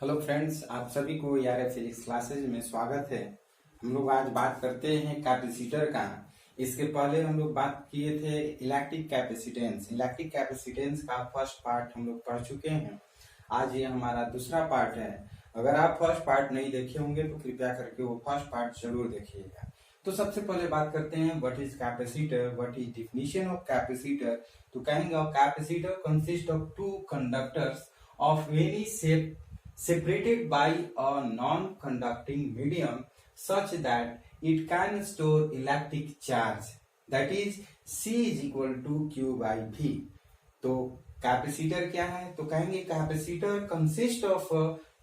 Hello friends, आप सभी को यार फिजिक्स क्लासेज में स्वागत है। हम लोग आज बात करते हैं कैपेसिटर का। इसके पहले हम लोग बात किए थे इलेक्ट्रिक कैपेसिटेंस। इलेक्ट्रिक कैपेसिटेंस का फर्स्ट पार्ट हम लोग पढ़ चुके हैं। आज ये हमारा दूसरा पार्ट है। अगर आप फर्स्ट पार्ट नहीं देखे होंगे तो कृपया करके वो फर्स्ट पार्ट जरूर देखिएगा। तो सबसे पहले बात करते हैं what is capacitor, what is definition of capacitor. तो कहेंगे capacitor consist of two conductors of any shape separated by a non-conducting medium such that it can store electric charge, that is C is equal to Q by V। तो capacitor क्या है? तो कहेंगे capacitor consist of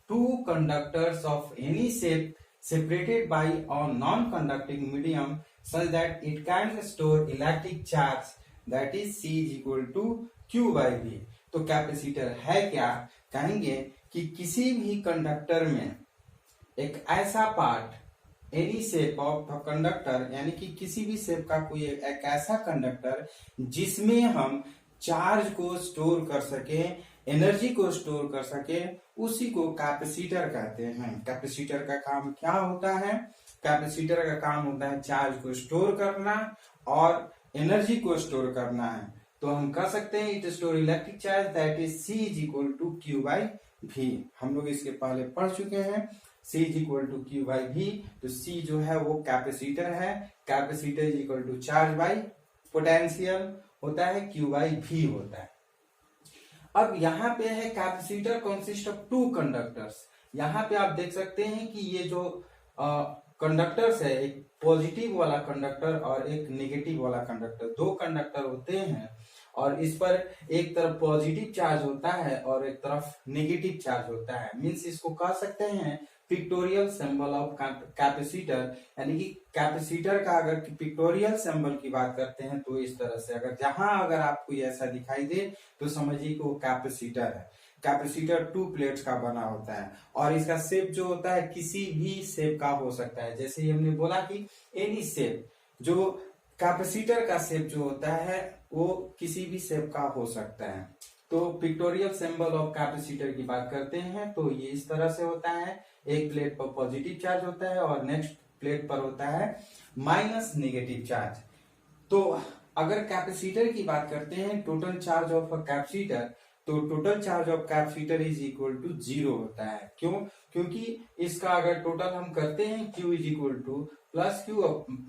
two conductors of any shape separated by a non-conducting medium such that it can store electric charge, that is C is equal to Q by V। तो capacitor है क्या? कहेंगे कि किसी भी कंडक्टर में एक ऐसा part, any shape of conductor, यानी कि किसी भी शेप का कोई एक ऐसा कंडक्टर जिसमें हम चार्ज को स्टोर कर सके, एनर्जी को स्टोर कर सके, उसी को कैपेसिटर कहते हैं। कैपेसिटर का काम क्या होता है? कैपेसिटर का काम होता है चार्ज को स्टोर करना और एनर्जी को स्टोर करना है। तो हम कह सकते हैं it store electric charge, that is C is equal to Q by V। हम लोग इसके पहले पढ़ चुके हैं C is equal to Q by V। तो C जो है वो कैपेसिटर है। Capacitor is equal to charge by potential होता है, Q बाई V होता है। अब यहाँ पे है capacitor consist of two conductors. यहाँ पे आप देख सकते हैं कि ये जो कंडक्टर्स है, एक पॉजिटिव वाला कंडक्टर और एक नेगेटिव वाला कंडक्टर, दो कंडक्टर होते हैं और इस पर एक तरफ पॉजिटिव चार्ज होता है और एक तरफ नेगेटिव चार्ज होता है। मींस इसको कह सकते हैं पिक्टोरियल सिंबल ऑफ कैपेसिटर। यानी कि कैपेसिटर का अगर पिक्टोरियल सिंबल की बात करते हैं तो इस तरह से, अगर आपको ऐसा दिखाई दे तो समझिए कि वो कैपेसिटर है। कैपेसिटर टू प्लेट्स का बना होता है और इसका शेप जो होता है किसी भी शेप का हो सकता है। जैसे हमने बोला कि एनी शेप, जो कैपेसिटर का शेप जो होता है वो किसी भी शेप का हो सकता है। तो पिक्टोरियल सिंबल ऑफ कैपेसिटर की बात करते हैं तो ये इस तरह से होता है। एक प्लेट पर पॉजिटिव चार्ज होता है और नेक्स्ट प्लेट पर होता है माइनस नेगेटिव चार्ज। तो अगर कैपेसिटर की बात करते हैं, total charge of a capacitor, तो total charge of capacitor is equal to 0 होता है। क्यों? क्योंकि इसका अगर टोटल हम करते हैं Q is equal two plus Q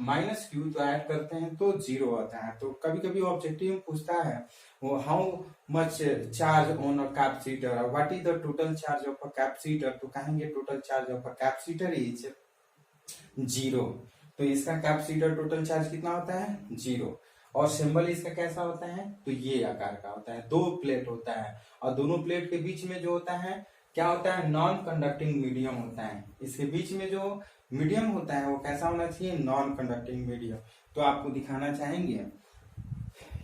minus Q, तो ऐड करते हैं तो 0 होता है। तो कभी कभी ऑब्जेक्टिव पूछता है वो how much charge on a capacitor, what is the total charge of a capacitor. तो कहेंगे total charge of a capacitor is 0। तो इसका कैपेसिटर टोटल चार्ज कितना होता है? 0। और सिंबल इसका कैसा होता है? तो ये आकार का होता है। दो प्लेट होता है और दोनों प्लेट के बीच में जो होता है क्या होता है? नॉन कंडक्टिंग मीडियम होता है। इसके बीच में जो मीडियम होता है वो कैसा होना चाहिए? Non conducting medium. तो आपको दिखाना चाहेंगे,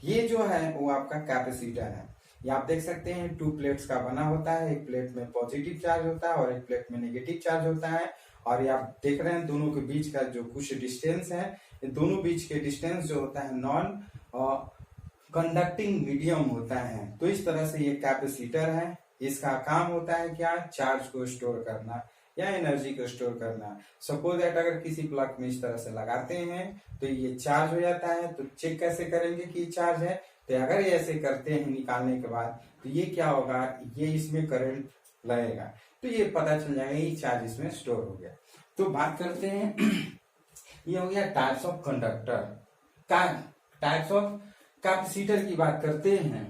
ये जो है वो आपका कैपेसिटर है। ये आप देख सकते हैं टू प्लेट्स का बना होता है। एक प्लेट में पॉजिटिव चार्ज होता है और एक प्लेट में नेगेटिव चार्ज होता है। और ये आप देख रहे हैं दोनों के बीच का जो कुछ डिस्टेंस है, दोनों बीच के डिस्टेंस जो होता है नॉन कंडक्टिंग मीडियम होता है। तो इस तरह से ये कैपेसिटर है। इसका काम होता है क्या? चार्ज को स्टोर करना या एनर्जी को स्टोर करना। सपोज दैट अगर किसी प्लग में इस तरह से लगाते हैं तो ये चार्ज हो जाता है। तो चेक कैसे करेंगे कि चार्ज है? तो अगर ये ऐसे करते हैं निकालने के बाद तो ये क्या होगा? ये इसमें करंट लगेगा तो ये पता चल जाएगा ये चार्ज इसमें स्टोर हो गया। तो बात करते हैं ये हो गया टाइप्स ऑफ कंडक्टर का। टाइप्स ऑफ कैपेसिटर की बात करते हैं।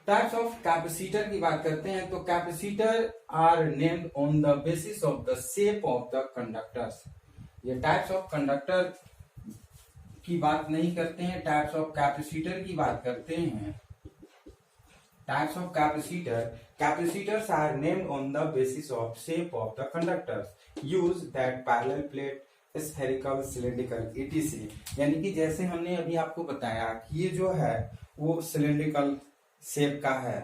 टाइप्स ऑफ कैपेसिटर की बात करते हैं तो capacitor are named on the basis of the shape of the conductors. ये टाइप्स ऑफ कंडक्टर की बात नहीं करते हैं, टाइप्स ऑफ कैपेसिटर की बात करते हैं। Types of capacitors are named on the basis of shape of the conductors use that parallel plate spherical cylindrical etc। यानी कि जैसे हमने अभी आपको बताया कि ये जो है वो सिलिंड्रिकल शेप का है।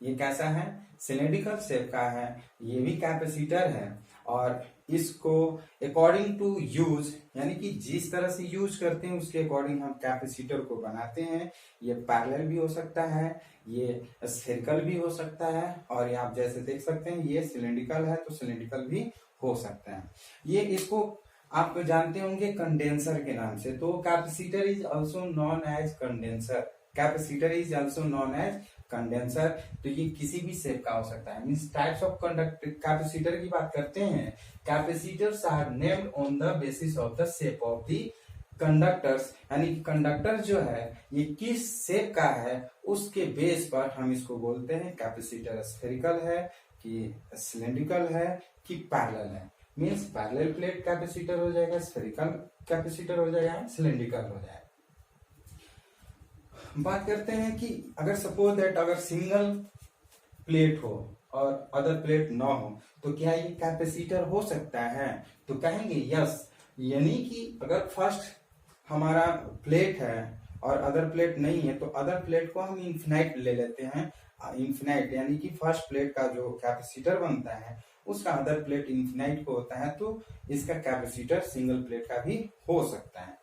ये कैसा है? सिलिंड्रिकल शेप का है। ये भी कैपेसिटर है और इसको अकॉर्डिंग टू यूज, यानी कि जिस तरह से यूज करते हैं उसके अकॉर्डिंग हम कैपेसिटर को बनाते हैं। ये पैरेलल भी हो सकता है, ये स्फेरिकल भी हो सकता है, और ये आप जैसे देख सकते हैं ये सिलेंड्रिकल है तो सिलेंड्रिकल भी हो सकता है। ये इसको आप जानते होंगे कंडेंसर के नाम से। तो capacitor is also known as condenser, capacitor is also known as condenser. तो ये किसी भी शेप का हो सकता है। Means types of conductor capacitor की बात करते हैं। Capacitors are named on the basis of the shape of the conductors, यानी कि कंडक्टर जो है ये किस शेप का है उसके बेस पर हम इसको बोलते हैं कैपेसिटर स्फेरिकल है कि सिलेंड्रिकल है कि पैरेलल है। मींस पैरेलल प्लेट कैपेसिटर हो जाएगा, स्फेरिकल कैपेसिटर हो जाएगा, सिलेंड्रिकल हो जाएगा। बात करते हैं कि अगर सपोज दैट अगर सिंगल प्लेट हो और अदर प्लेट ना हो तो क्या ये कैपेसिटर हो सकता है? तो कहेंगे यस। यानी कि अगर फर्स्ट हमारा प्लेट है और अदर प्लेट नहीं है तो अदर प्लेट को हम इन्फिनाइट ले लेते हैं। इन्फिनाइट यानी कि फर्स्ट प्लेट का जो कैपेसिटर बनता है उसका अदर प्लेट इन्फिनाइट को होता है, तो इसका कैपेसिटर सिंगल प्लेट का भी हो सकता है।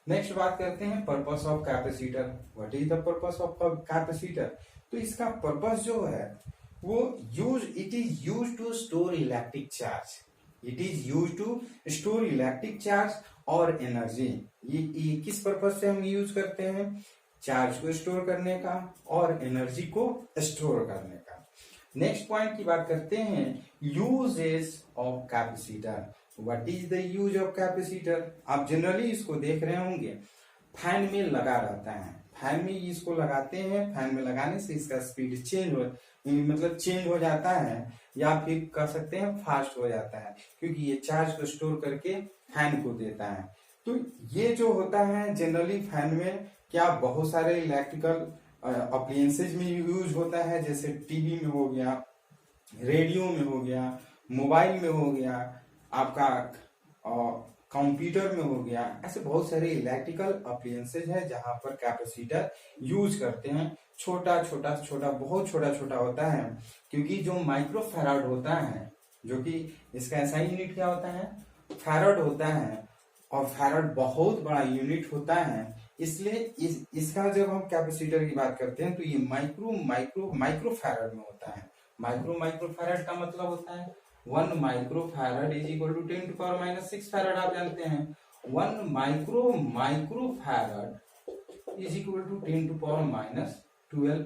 नेक्स्ट बात करते हैं purpose of capacitor. What is the purpose of capacitor? तो इसका पर्पस जो है वो it is use to store electric charge. It is use to store electric charge और एनर्जी। ये किस पर्पस से हम यूज करते हैं? चार्ज को स्टोर करने का और एनर्जी को स्टोर करने का। नेक्स्ट पॉइंट की बात करते हैं uses of capacitor. What is the use of capacitor? आप जनरली इसको देख रहे होंगे, फैन में लगा रहता है। फैन में इसको लगाते हैं, फैन में लगाने से इसका स्पीड चेंज हो जाता है, या फिर कह सकते हैं फास्ट हो जाता है, क्योंकि ये चार्ज को स्टोर करके फैन को देता है। तो ये जो होता है जनरली फैन में क्या बहुत सारे इलेक्ट्रिकल अप्लायंसेज में यूज होता है, जैसे टीवी में हो गया, रेडियो में हो गया, मोबाइल में हो गया, आपका कंप्यूटर में हो गया। ऐसे बहुत सारे इलेक्ट्रिकल अप्लायंसेज है जहां पर कैपेसिटर यूज करते हैं। बहुत छोटा छोटा होता है, क्योंकि जो माइक्रो फैराड होता है, जो कि इसका ऐसा यूनिट क्या होता है, फैराड होता है, और फैराड बहुत बड़ा यूनिट होता है। इसलिए इसका जब हम कैपेसिटर की बात करते हैं तो ये माइक्रो फैराड में होता है। माइक्रो फैराड का मतलब होता है 1 micro farad is equal to 10 to power minus 6 farad. आप जानते हैं 1 micro farad is equal to 10 to power minus 12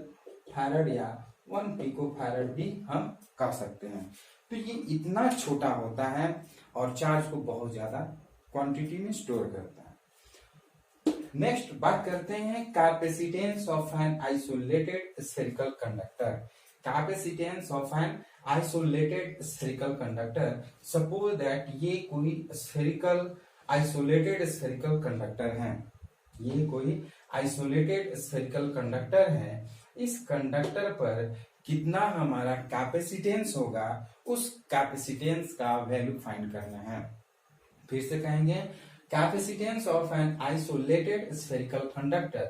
farad, या 1 पिको फैराड भी हम कह सकते हैं। तो ये इतना छोटा होता है और चार्ज को बहुत ज्यादा क्वांटिटी में स्टोर करता है। नेक्स्ट बात करते हैं capacitance of an isolated spherical conductor. Capacitance of an isolated spherical conductor. Suppose that ये कोई आइसोलेटेड स्फेरिकल कंडक्टर है, ये कोई आइसोलेटेड स्फेरिकल कंडक्टर है। इस कंडक्टर पर कितना हमारा कैपेसिटेंस होगा, उस कैपेसिटेंस का वैल्यू फाइंड करना है। फिर से कहेंगे capacitance of an isolated spherical conductor,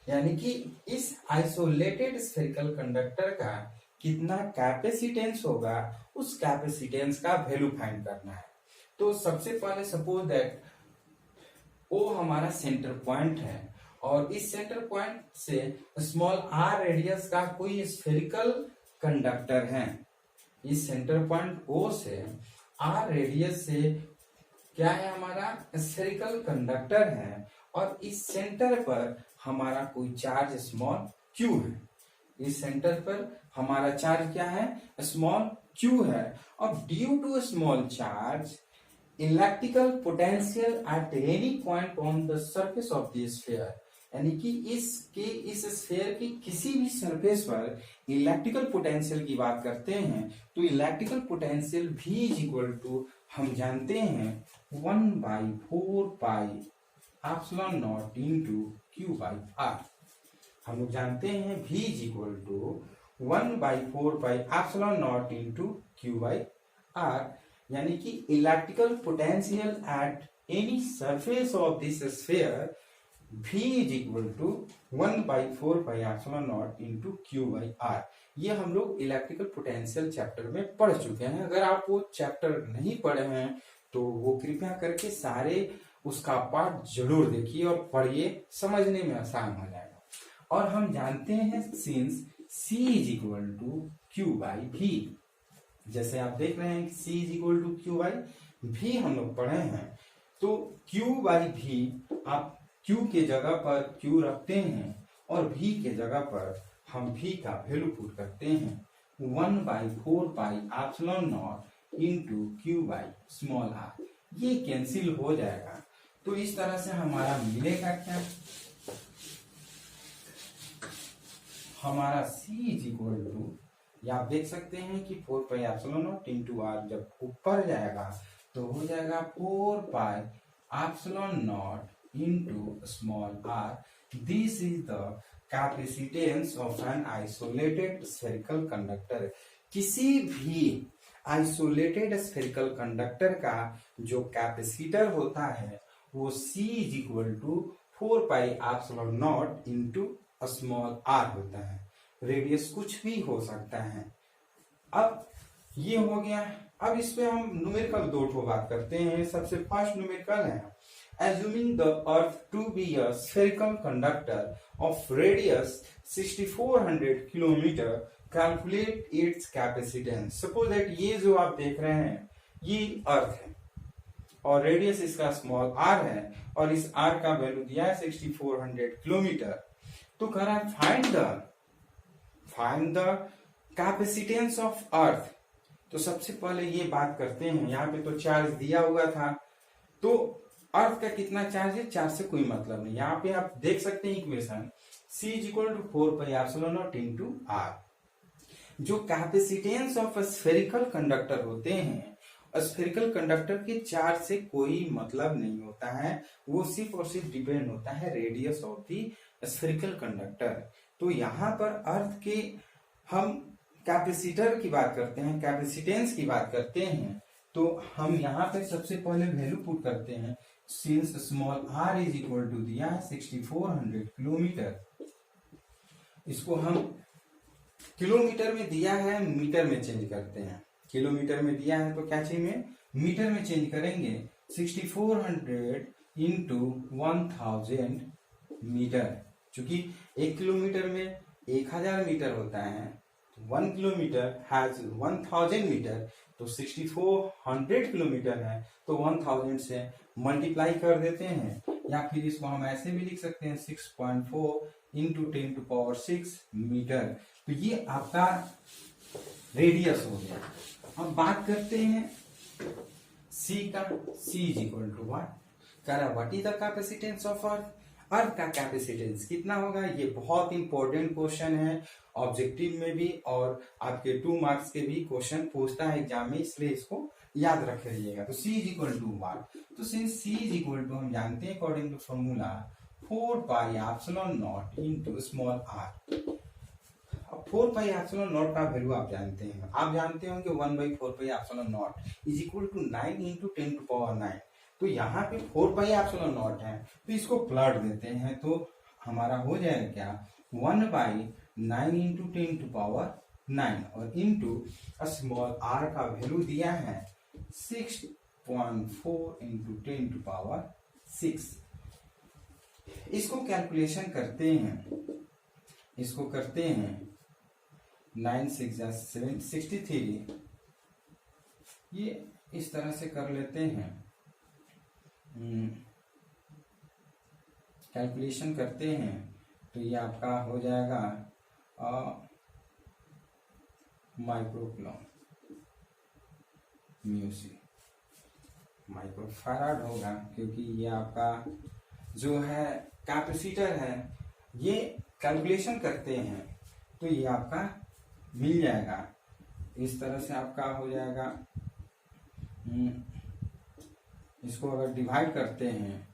यानी कि इस आइसोलेटेड स्फेरिकल कंडक्टर का कितना कैपेसिटेंस होगा, उस कैपेसिटेंस का वैल्यू फाइंड करना है। तो सबसे पहले सपोज दैट वो हमारा सेंटर पॉइंट है और इस सेंटर पॉइंट से स्मॉल r रेडियस का कोई स्फेरिकल कंडक्टर है। इस सेंटर पॉइंट O से r रेडियस से क्या है, हमारा स्फेरिकल कंडक्टर है, और इस सेंटर पर हमारा कोई चार्ज स्मॉल q है। इस सेंटर पर हमारा चार्ज क्या है, स्मॉल q है, और due to small charge electrical potential at any point on the surface of the sphere, यानी कि इस स्फीयर की किसी भी सरफेस पर इलेक्ट्रिकल पोटेंशियल की बात करते हैं तो electrical potential V is equal to हम जानते हैं 1/4 pi epsilon naught into Q by R। हम लोग जानते हैं V is equal to 1/4 pi epsilon naught into Q by R, यानी कि electrical potential at any surface of this sphere V is equal to 1/4πε0 into Q/R। ये हम लोग electrical potential chapter में पढ़ चुके हैं। अगर आप वो चैप्टर नहीं पढ़े हैं तो वो कृपया करके सारे उसका पार्ट जरूर देखिए और पढ़िए, समझने में आसान हो जाएगा। और हम जानते हैं since C is equal to Q/V, जैसे आप देख रहे हैं C is equal to Q/V हम लोग पढ़े हैं, तो Q/V आप Q के जगह पर Q रखते हैं और V के जगह पर हम V का वैल्यू पुट करते हैं 1/4πε0 इंटू Q/r। ये कैंसिल हो जाएगा, तो इस तरह से हमारा मिलेगा क्या, हमारा C इज इक्वल टू, या आप देख सकते हैं कि 4πε0 इंटू r जब ऊपर जाएगा तो हो जाएगा 4πε0 into small r। This is the capacitance of an isolated spherical conductor. किसी भी आइसोलेटेड स्फेरिकल कंडक्टर का जो कैपेसिटर होता है वो C is equal to 4πε0 into small r होता है। रेडियस कुछ भी हो सकता है। अब ये हो गया। अब इस पे हम न्यूमेरिकल दो ठो बात करते हैं। सबसे फर्स्ट न्यूमेरिकल है, assuming the earth to be a spherical conductor of radius 6400 kilometre, calculate its capacitance. Suppose that ये जो आप देख रहे हैं ये अर्थ है और रेडियस इसका स्मॉल r है और इस r का वैल्यू दिया है 6400 किलोमीटर। तो कह रहा है फाइंड द कैपेसिटेंस ऑफ अर्थ। तो सबसे पहले ये बात करते हैं, यहाँ पे तो चार्ज दिया हुआ था, तो अर्थ का कितना चार्ज है, चार्ज से कोई मतलब नहीं। यहाँ पे आप देख सकते हैं equation C is equal to 4πε0 into r। जो कैपेसिटेंस ऑफ स्फेरिकल कंडक्टर होते हैं, स्फेरिकल कंडक्टर के चार्ज से कोई मतलब नहीं होता है, वो सिर्फ और सिर्फ डिपेंड होता है radius of the spherical conductor. तो यहाँ पर अर्थ के हम कैपेसिटर की बात करते हैं, कैपेसिटेंस की बात करते हैं, तो हम यहाँ पे सबसे पहले वैल्यू पुट करते हैं। Since small r is equal to दिया है 6400 किलोमीटर, इसको हम किलोमीटर में दिया है मीटर में चेंज करते हैं। किलोमीटर में दिया है तो क्या चाहिए, मीटर में चेंज करेंगे। 6400 इंटू 1000 मीटर, चूंकि 1 किलोमीटर में 1000 मीटर होता है, 1 किलोमीटर हैज 1000 मीटर, तो 6400 किलोमीटर है तो 1000 से मल्टीप्लाई कर देते हैं, या फिर इसको हम ऐसे भी लिख सकते हैं 6.4 इंटू 10⁶ मीटर। तो ये आपका रेडियस हो गया। अब बात करते हैं C का। C is equal to what, कह रहा what is the capacitance of earth. Earth का कैपेसिटेंस कितना होगा, ये बहुत इंपॉर्टेंट क्वेश्चन है ऑब्जेक्टिव में भी और आपके 2 मार्क्स के भी क्वेश्चन पूछता है एग्जाम में, इसलिए इसको याद रख रहिएगा। तो C is equal to what, तो since C is equal to हम जानते हैं according to formula 4πε0 into small r। 4πε0 का वैल्यू आप जानते हैं, आप जानते होंगे 1/4πε0 इज इक्वल टू 9 इंटू 10⁹। तो यहाँ पे 4πε0 है तो इसको प्लॉट देते हैं, तो हमारा हो जाएगा क्या 1/9 इंटू 10⁹ और इंटू स्मॉल r का वैल्यू दिया है 6.4 इंटू 10⁶। इसको कैलकुलेशन करते हैं, इसको करते हैं 9 6 63, ये इस तरह से कर लेते हैं, कैलकुलेशन करते हैं तो ये आपका हो जाएगा माइक्रोकूलम म्यूसी, माइक्रोफैराड होगा, क्योंकि ये आपका जो है कैपेसिटर है। ये कैलकुलेशन करते हैं तो ये आपका मिल जाएगा, इस तरह से आपका हो जाएगा। इसको अगर डिवाइड करते हैं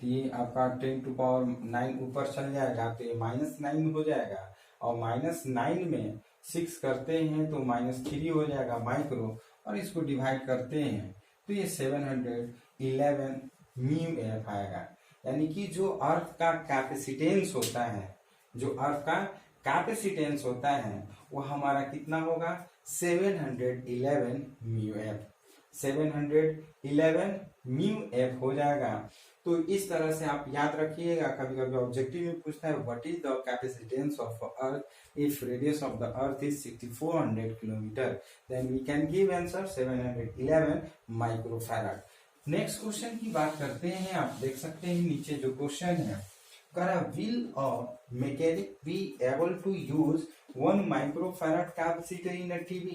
तो ये आपका 10⁹ ऊपर चल जाएगा तो ये -9 हो जाएगा, और -9 में 6 करते हैं तो -3 हो जाएगा माइक्रो, और इसको डिवाइड करते हैं तो ये 711 μF आएगा। यानी कि जो अर्थ का कैपेसिटेंस होता है, जो अर्थ का कैपेसिटेंस होता है वो हमारा कितना होगा 711 म्यू एफ, 711 म्यू एफ हो जाएगा। तो इस तरह से आप याद रखिएगा, कभी कभी ऑब्जेक्टिव में पूछता है what is the capacitance of earth if radius of the earth is 6400 kilometre, then we can give answer 711 microfarad. Next question की बात करते हैं। आप देख सकते हैं नीचे जो क्वेश्चन है, will a mechanic be able to use 1 microfarad capacitor in a TV?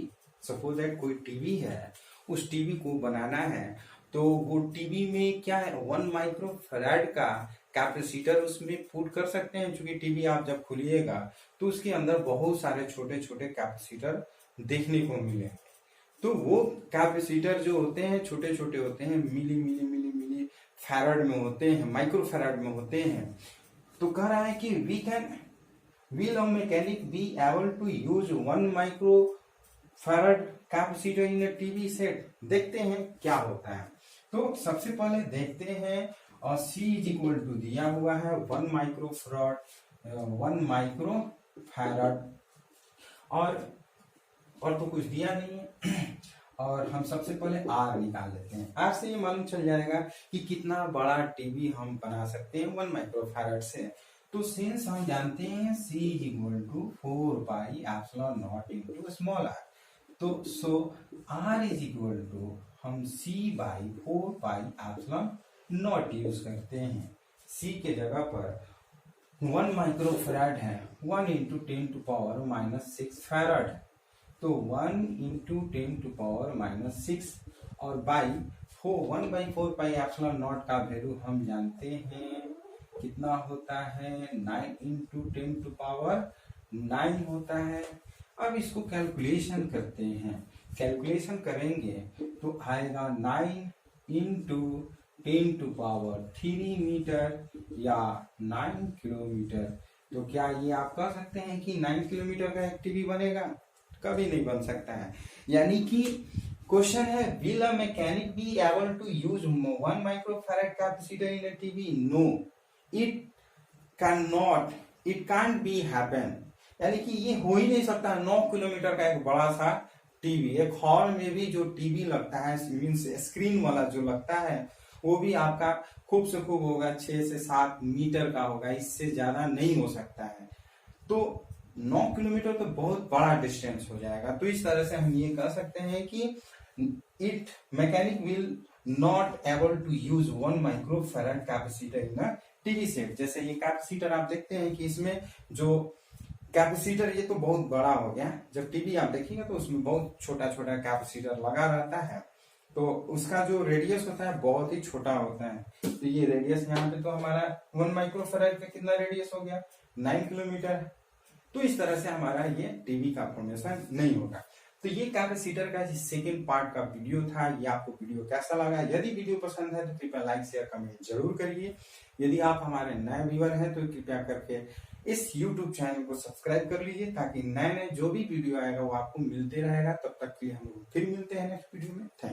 Suppose that कोई टीवी है, उस टीवी को बनाना है, तो वो टीवी में क्या है 1 माइक्रोफैराड का कैपेसिटर उसमें पुट कर सकते हैं। क्योंकि टीवी आप जब खोलिएगा तो उसके अंदर बहुत सारे छोटे छोटे कैपेसिटर देखने को मिले, तो वो कैपेसिटर जो होते हैं छोटे छोटे होते हैं, मिली मिली मिली मिली फैराड में होते हैं, माइक्रोफैराड में होते हैं। तो कह रहा है कि will a mechanic be able to use 1 microfarad capacitor in a TV set? देखते हैं क्या होता है। तो सबसे पहले देखते हैं, और C इज इक्वल टू दिया हुआ है 1 माइक्रोफैराड, 1 माइक्रोफैराड, और तो कुछ दिया नहीं है। और हम सबसे पहले R निकाल लेते हैं। R से ये मालूम चल जाएगा कि कितना बड़ा टीवी हम बना सकते हैं 1 माइक्रोफैराड से। तो सिंस हम जानते हैं C is equal to 4 pi epsilon naught into small r, तो so R is equal to हम C by 4 pi epsilon naught use करते हैं। C के जगह पर 1 माइक्रोफैराड है, 1 into 10 to power minus 6 farad, तो 1 इंटू 10 टू पावर माइनस 6 और by 1 by 4 pi epsilon naught का वैल्यू हम जानते हैं कितना होता है 9 इंटू 10 टू पावर 9 होता है। अब इसको कैलकुलेशन करते हैं, कैलकुलेशन करेंगे तो आएगा 9 इंटू 10 टू पावर 3 मीटर या 9 किलोमीटर। तो क्या ये आप कह सकते हैं कि 9 किलोमीटर का एक टीवी बनेगा? कभी नहीं बन सकता है। यानी कि क्वेश्चन है will a mechanic be able to use 1 microfarad capacitor in a TV? No, it cannot, it can't be happen। यानी कि ये हो ही नहीं सकता। 9 किलोमीटर का एक बड़ा सा टीवी, एक हॉल में भी जो टीवी लगता है मीन्स स्क्रीन वाला जो लगता है वो भी आपका खूब से खूब होगा 6 से 7 मीटर का होगा, इससे ज्यादा नहीं हो सकता है। तो 9 किलोमीटर तो बहुत बड़ा डिस्टेंस हो जाएगा। तो इस तरह से हम ये कह सकते हैं कि it mechanic will not able to use 1 microfarad capacitor in a TV set. जैसे ये कैपेसिटर आप देखते हैं कि इसमें जो कैपेसिटर ये तो बहुत बड़ा हो गया, जब टीवी आप देखिएगा तो उसमें बहुत छोटा छोटा कैपेसिटर लगा रहता है, तो उसका जो रेडियस होता है बहुत ही छोटा होता है। तो ये रेडियस यहाँ पे तो हमारा 1 माइक्रोफैराड का कितना रेडियस हो गया 9 किलोमीटर। तो इस तरह से हमारा ये टीवी का फॉर्मेशन नहीं होगा। तो ये कैपेसिटर का सेकेंड पार्ट का वीडियो था। ये आपको वीडियो कैसा लगा? यदि वीडियो पसंद है तो कृपया लाइक शेयर कमेंट जरूर करिए। यदि आप हमारे नए व्यूअर हैं तो कृपया करके इस YouTube चैनल को सब्सक्राइब कर लीजिए, ताकि नए नए जो भी वीडियो आएगा वो आपको मिलते रहेगा। तब तक के लिए हम लोग फिर मिलते हैं नेक्स्ट वीडियो में। Thank you.